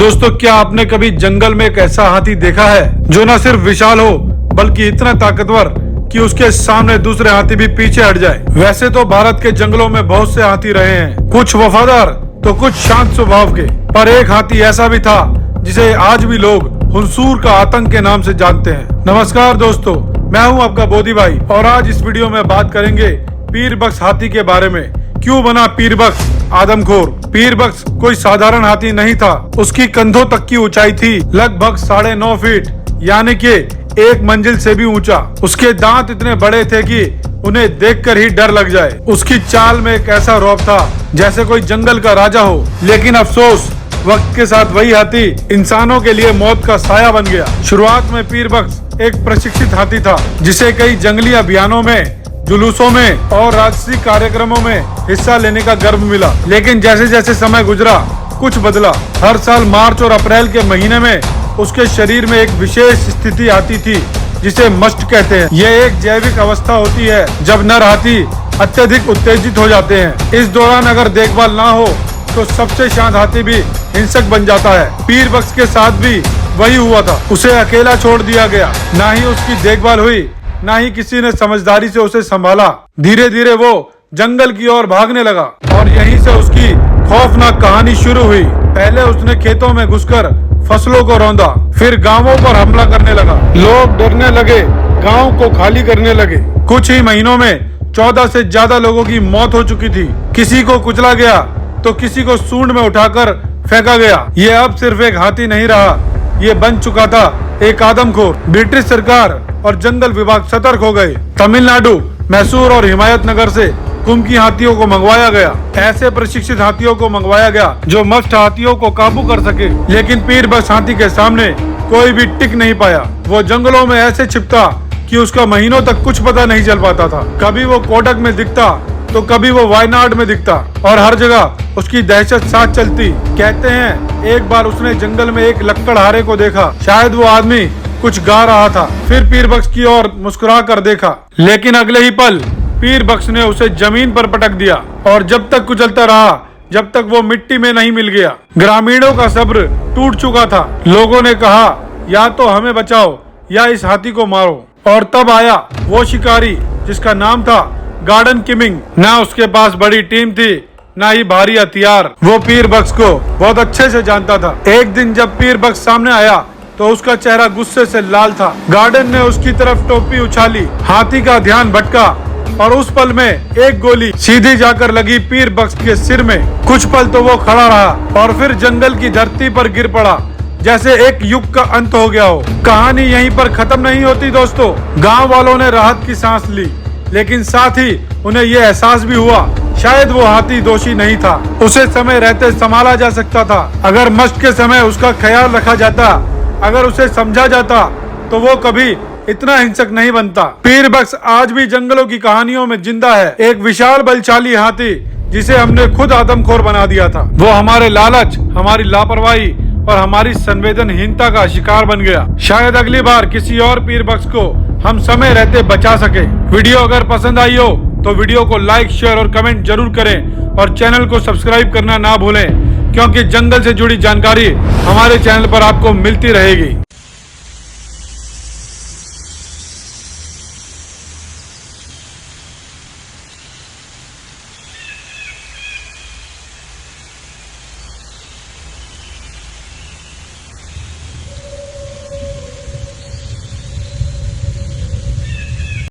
दोस्तों, क्या आपने कभी जंगल में एक ऐसा हाथी देखा है जो न सिर्फ विशाल हो बल्कि इतना ताकतवर कि उसके सामने दूसरे हाथी भी पीछे हट जाए। वैसे तो भारत के जंगलों में बहुत से हाथी रहे हैं, कुछ वफादार तो कुछ शांत स्वभाव के, पर एक हाथी ऐसा भी था जिसे आज भी लोग हुंसूर का आतंक के नाम से जानते हैं। नमस्कार दोस्तों, मैं हूं आपका बोधी भाई और आज इस वीडियो में बात करेंगे पीरबक्स हाथी के बारे में। क्यों बना पीरबक्स आदमखोर? पीरबक्स कोई साधारण हाथी नहीं था। उसकी कंधों तक की ऊंचाई थी लगभग 9.5 फीट, यानी कि एक मंजिल से भी ऊंचा। उसके दांत इतने बड़े थे कि उन्हें देखकर ही डर लग जाए। उसकी चाल में एक ऐसा रौब था जैसे कोई जंगल का राजा हो। लेकिन अफसोस, वक्त के साथ वही हाथी इंसानों के लिए मौत का साया बन गया। शुरुआत में पीरबक्स एक प्रशिक्षित हाथी था जिसे कई जंगली अभियानों में, जुलूसों में और राजसी कार्यक्रमों में हिस्सा लेने का गर्व मिला। लेकिन जैसे जैसे समय गुजरा कुछ बदला। हर साल मार्च और अप्रैल के महीने में उसके शरीर में एक विशेष स्थिति आती थी जिसे मस्ट कहते हैं। यह एक जैविक अवस्था होती है जब नर हाथी अत्यधिक उत्तेजित हो जाते हैं। इस दौरान अगर देखभाल ना हो तो सबसे शांत हाथी भी हिंसक बन जाता है। पीरबक्स के साथ भी वही हुआ था। उसे अकेला छोड़ दिया गया, ना ही उसकी देखभाल हुई, ना ही किसी ने समझदारी से उसे संभाला। धीरे धीरे वो जंगल की ओर भागने लगा और यहीं से उसकी खौफनाक कहानी शुरू हुई। पहले उसने खेतों में घुसकर फसलों को रौंदा, फिर गांवों पर हमला करने लगा। लोग डरने लगे, गांव को खाली करने लगे। कुछ ही महीनों में 14 से ज्यादा लोगों की मौत हो चुकी थी। किसी को कुचला गया तो किसी को सूंड में उठाकर फेंका गया। ये अब सिर्फ एक हाथी नहीं रहा, ये बन चुका था एक आदमखोर। ब्रिटिश सरकार और जंगल विभाग सतर्क हो गए। तमिलनाडु, मैसूर और हिमायत नगर से कुमकी हाथियों को मंगवाया गया। ऐसे प्रशिक्षित हाथियों को मंगवाया गया जो मस्ट हाथियों को काबू कर सके। लेकिन पीरबक्स हाथी के सामने कोई भी टिक नहीं पाया। वो जंगलों में ऐसे छिपता कि उसका महीनों तक कुछ पता नहीं चल पाता था। कभी वो कोडक में दिखता तो कभी वो वायनाड में दिखता और हर जगह उसकी दहशत साथ चलती। कहते हैं एक बार उसने जंगल में एक लकड़हारे को देखा। शायद वो आदमी कुछ गा रहा था। फिर पीरबक्स की ओर मुस्कुरा कर देखा, लेकिन अगले ही पल पीरबक्स ने उसे जमीन पर पटक दिया और जब तक कुचलता रहा जब तक वो मिट्टी में नहीं मिल गया। ग्रामीणों का सब्र टूट चुका था। लोगों ने कहा, या तो हमें बचाओ या इस हाथी को मारो। और तब आया वो शिकारी जिसका नाम था गार्डन किमिंग। ना उसके पास बड़ी टीम थी, ना ही भारी हथियार। वो पीरबक्स को बहुत अच्छे से जानता था। एक दिन जब पीरबक्स सामने आया तो उसका चेहरा गुस्से से लाल था। गार्डन ने उसकी तरफ टोपी उछाली। हाथी का ध्यान भटका और उस पल में एक गोली सीधी जाकर लगी पीरबक्स के सिर में। कुछ पल तो वो खड़ा रहा और फिर जंगल की धरती पर गिर पड़ा जैसे एक युग का अंत हो गया हो। कहानी यहीं पर खत्म नहीं होती दोस्तों। गांव वालों ने राहत की सांस ली, लेकिन साथ ही उन्हें यह एहसास भी हुआ शायद वो हाथी दोषी नहीं था। उसे समय रहते संभाला जा सकता था। अगर मस्ट के समय उसका ख्याल रखा जाता, अगर उसे समझा जाता तो वो कभी इतना हिंसक नहीं बनता। पीरबक्स आज भी जंगलों की कहानियों में जिंदा है। एक विशाल बलशाली हाथी जिसे हमने खुद आदमखोर बना दिया था। वो हमारे लालच, हमारी लापरवाही और हमारी संवेदनहीनता का शिकार बन गया। शायद अगली बार किसी और पीरबक्स को हम समय रहते बचा सके। वीडियो अगर पसंद आई हो तो वीडियो को लाइक, शेयर और कमेंट जरूर करें और चैनल को सब्सक्राइब करना ना भूलें, क्योंकि जंगल से जुड़ी जानकारी हमारे चैनल पर आपको मिलती रहेगी।